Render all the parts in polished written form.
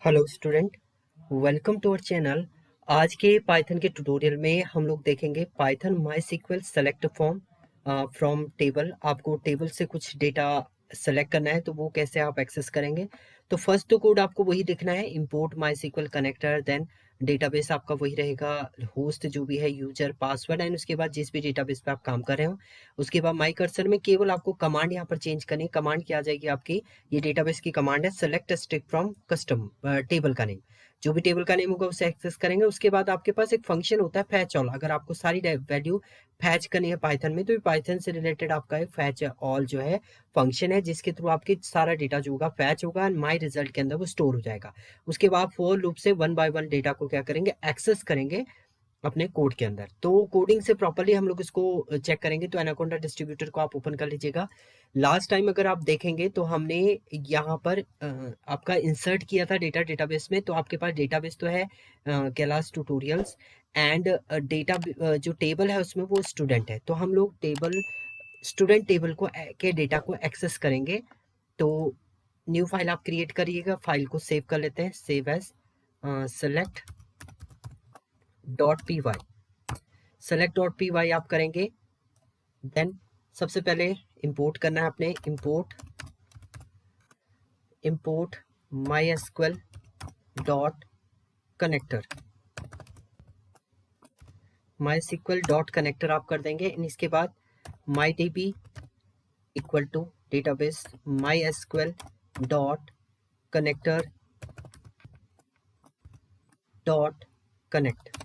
Hello student, welcome to our channel. आज के Python के ट्यूटोरियल में हम लोग देखेंगे Python MySQL select form from table. आपको टेबल से कुछ डेटा सेलेक्ट करना है तो वो कैसे आप एक्सेस करेंगे। तो फर्स्ट तो कोड आपको वही लिखना है, इंपोर्ट माई सीक्वल कनेक्टर, देन डेटाबेस आपका वही रहेगा, होस्ट जो भी है, यूजर, पासवर्ड, एंड उसके बाद जिस भी डेटाबेस पे आप काम कर रहे हो उसके बाद माई कर्सर में केवल आपको कमांड यहाँ पर चेंज करनी है। कमांड क्या आ जाएगी आपकी, ये डेटाबेस की कमांड है, select string from custom table का नेम। जो भी टेबल का नेम होगा उसे एक्सेस करेंगे। उसके बाद आपके पास एक फंक्शन होता है फैच ऑल। अगर आपको सारी वैल्यू फैच करनी है पाइथन में तो ये पाइथन से रिलेटेड आपका एक फैच ऑल जो है फंक्शन है, जिसके थ्रू आपकी सारा डेटा जो होगा फैच होगा एंड माई रिजल्ट के अंदर वो स्टोर हो जाएगा। उसके बाद फॉर लूप से वन बाय वन डेटा को क्या करेंगे, एक्सेस करेंगे अपने कोड के अंदर। तो कोडिंग से प्रॉपर्ली हम लोग इसको चेक करेंगे। तो एनाकोंडा डिस्ट्रीब्यूटर को आप ओपन कर लीजिएगा। लास्ट टाइम अगर आप देखेंगे तो हमने यहाँ पर आपका इंसर्ट किया था डेटाबेस में। तो आपके पास डेटाबेस तो है कैलाश ट्यूटोरियल्स एंड डेटा जो टेबल है उसमें वो स्टूडेंट है। तो हम लोग टेबल स्टूडेंट टेबल को के डेटा को एक्सेस करेंगे। तो न्यू फाइल आप क्रिएट करिएगा, फाइल को सेव कर लेते हैं, save as select dot P Y. Select dot P Y आप करेंगे। देन सबसे पहले इंपोर्ट करना है अपने, import MySQL dot connector, MySQL dot connector आप कर देंगे। इसके बाद my D B equal to database MySQL dot connector dot connect,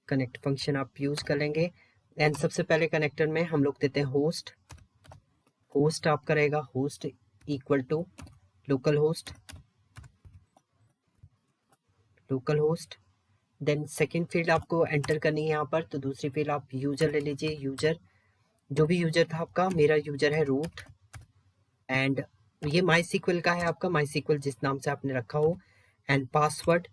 connect function आप यूज कर लेंगे। एंड सबसे पहले कनेक्टर में हम लोग देते हैं होस्ट, होस्ट आपका रहेगा host equal to localhost, localhost. Then second field आपको एंटर करनी है यहाँ पर। तो दूसरी फील्ड आप यूजर ले लीजिए, यूजर जो भी यूजर था आपका, मेरा यूजर है रूट एंड ये माई सीक्वल का है आपका, माई सीक्वल जिस नाम से आपने रखा हो। एंड पासवर्ड,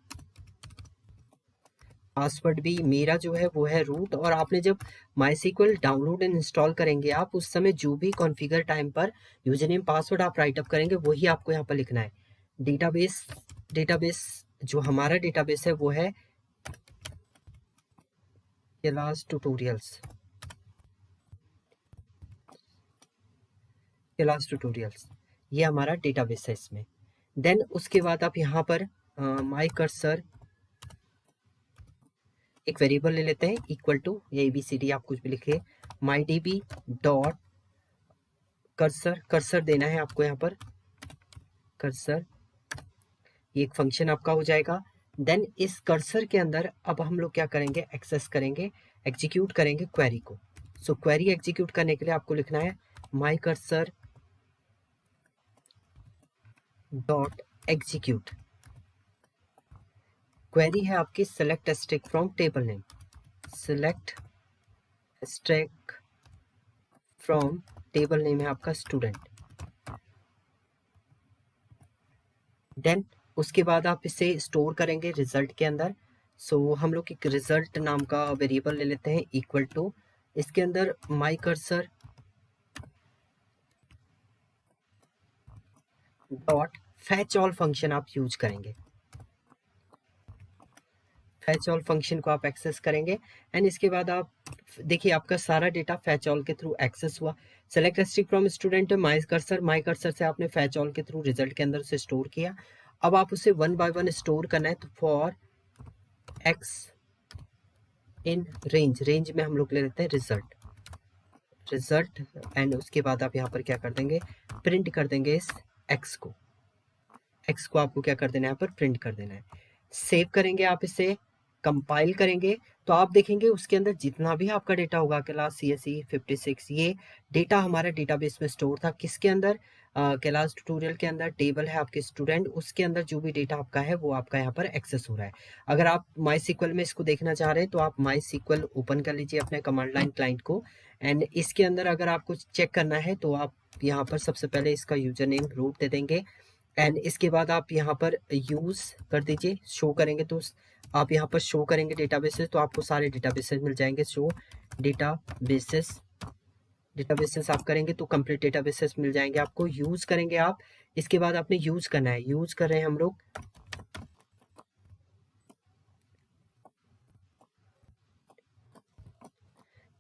पासवर्ड भी मेरा जो है वो है रूट। और आपने जब माई सीक्वल डाउनलोड एंड इंस्टॉल करेंगे आप, उस समय जो भी कॉन्फ़िगर टाइम पर यूजर नेम पासवर्ड आप राइट अप करेंगे वही आपको यहाँ पर लिखना है। डेटाबेस, डेटाबेस जो हमारा डेटाबेस है वो है कैलाश ट्यूटोरियल्स, कैलाश ट्यूटोरियल्स ये हमारा डेटाबेस है इसमें। देन उसके बाद आप यहाँ पर माई कर्सर एक वेरिएबल ले लेते हैं इक्वल टू, या ABCD आप कुछ भी लिखिए, my D B dot cursor, cursor देना है आपको यहाँ पर, कर्सर ये एक फंक्शन आपका हो जाएगा। देन इस कर्सर के अंदर अब हम लोग क्या करेंगे, एक्सेस करेंगे, एग्जीक्यूट करेंगे क्वेरी को। सो क्वेरी एग्जीक्यूट करने के लिए आपको लिखना है my cursor dot execute. Query है आपकी select string from table name, select string from table name है आपका स्टूडेंट। देन उसके बाद आप इसे स्टोर करेंगे रिजल्ट के अंदर। सो हम लोग एक रिजल्ट नाम का वेरिएबल ले लेते हैं इक्वल टू, इसके अंदर my cursor dot fetch all function आप यूज करेंगे, फैच ऑल फंक्शन को आप एक्सेस करेंगे। एंड इसके बाद आप देखिए आपका सारा डेटा फैच ऑल के थ्रू एक्सेस हुआ। Select string from student my cursor, my cursor से आपने फैच ऑल के थ्रू रिजल्ट के अंदर उसे स्टोर किया। अब आप उसे वन बाय वन स्टोर करना है। तो for x in range, range में हम लोग ले लेते हैं रिजल्ट, रिजल्ट। एंड उसके बाद आप यहाँ पर क्या कर देंगे, प्रिंट कर देंगे इस एक्स को, एक्स को आपको क्या कर देना है यहाँ पर, प्रिंट कर देना है। सेव करेंगे आप इसे, कंपाइल करेंगे तो आप देखेंगे उसके अंदर जितना भी आपका डेटा होगा कैलाश CSE 56, ये डेटा हमारा डेटाबेस में स्टोर था। किसके अंदर, कैलाश ट्यूटोरियल के अंदर टेबल है आपके स्टूडेंट, उसके अंदर जो भी डेटा आपका है वो आपका यहाँ पर एक्सेस हो रहा है। अगर आप माई सीक्वल में इसको देखना चाह रहे हैं तो आप माई सीक्वल ओपन कर लीजिए अपने कमांड लाइन क्लाइंट को। एंड इसके अंदर अगर आपको चेक करना है तो आप यहाँ पर सबसे पहले इसका यूजर नेम रूट दे देंगे। एंड इसके बाद आप यहाँ पर यूज कर दीजिए, शो करेंगे तो आप यहाँ पर शो करेंगे डेटाबेसेस तो आपको सारे डेटाबेसेस मिल जाएंगे। शो डेटाबेसेस, डेटाबेसेस आप करेंगे तो कंप्लीट डेटाबेसेस मिल जाएंगे आपको, यूज करेंगे आप। इसके बाद आपने यूज करना है, यूज कर रहे हैं हम लोग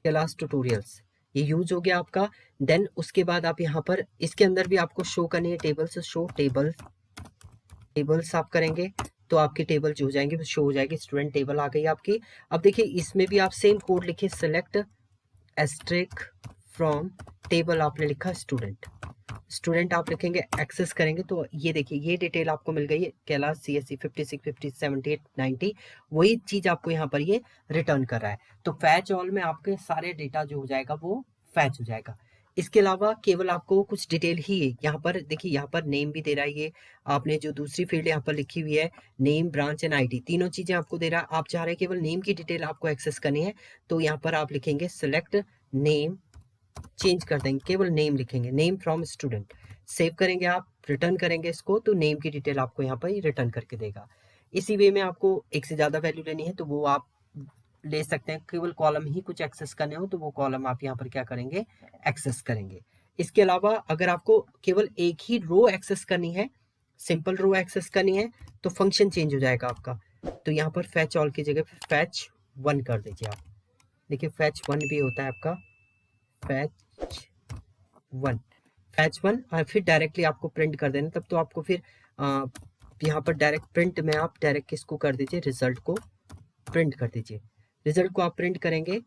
क्लास ट्यूटोरियल्स, ये यूज हो गया आपका। देन उसके बाद आप यहाँ पर इसके अंदर भी आपको शो करनी है टेबल्स, शो टेबल, टेबल्स आप करेंगे तो आपके टेबल जो हो जाएंगे शो हो जाएगी, स्टूडेंट टेबल आ गई आपकी। अब देखिए इसमें भी आप सेम कोड लिखिए, सेलेक्ट एस्ट्रिक फ्रॉम टेबल आपने लिखा स्टूडेंट, स्टूडेंट आप लिखेंगे, एक्सेस करेंगे तो ये देखिए ये डिटेल आपको मिल गई है, कैलाश CSE 56 50 78 90, वही चीज आपको यहाँ पर ये रिटर्न कर रहा है। तो फैच ऑल में आपके सारे डेटा जो हो जाएगा वो फैच हो जाएगा। इसके अलावा केवल आपको कुछ डिटेल ही यहाँ पर देखिए, यहाँ पर नेम भी दे रहा है, ये आपने जो दूसरी फील्ड यहाँ पर लिखी हुई है नेम, ब्रांच एंड ID, तीनों चीजें आपको दे रहा है। आप चाह रहे हैं केवल नेम की डिटेल आपको एक्सेस करनी है तो यहाँ पर आप लिखेंगे सेलेक्ट नेम, चेंज कर देंगे, केवल नेम लिखेंगे, नेम फ्रॉम स्टूडेंट, सेव करेंगे आप, रिटर्न करेंगे इसको तो नेम की डिटेल आपको यहाँ पर रिटर्न करके देगा। इसी वे में आपको एक से ज्यादा वैल्यू लेनी है तो वो आप ले सकते हैं, केवल कॉलम ही कुछ एक्सेस करने हो तो वो कॉलम आप यहाँ पर क्या करेंगे, एक्सेस करेंगे। इसके अलावा अगर आपको केवल एक ही रो एक्सेस करनी है, सिंपल रो एक्सेस करनी है तो फंक्शन चेंज हो जाएगा आपका। तो यहाँ पर फैच ऑल की जगह फैच वन कर दीजिए आप, देखिए फैच वन भी होता है आपका, फैच वन, फैच वन, और फिर डायरेक्टली आपको प्रिंट कर देना, तब तो आपको फिर यहाँ पर डायरेक्ट प्रिंट में आप डायरेक्ट किसको कर दीजिए, रिजल्ट को प्रिंट कर दीजिए। रिजल्ट को आप प्रिंट करेंगे,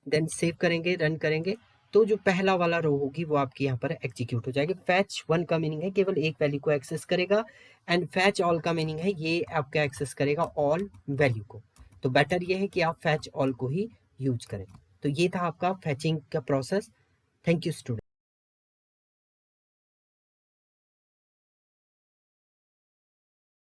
देन सेव करेंगे, रन करेंगे तो जो पहला वाला रो होगी वो आपकी यहाँ पर एग्जीक्यूट हो जाएगी। फैच वन का मीनिंग है केवल एक वैल्यू को एक्सेस करेगा, एंड फैच ऑल का मीनिंग है ये आपका एक्सेस करेगा ऑल वैल्यू को। तो बेटर ये है कि आप फैच ऑल को ही यूज करें। तो ये था आपका फैचिंग का प्रोसेस। Thank you student.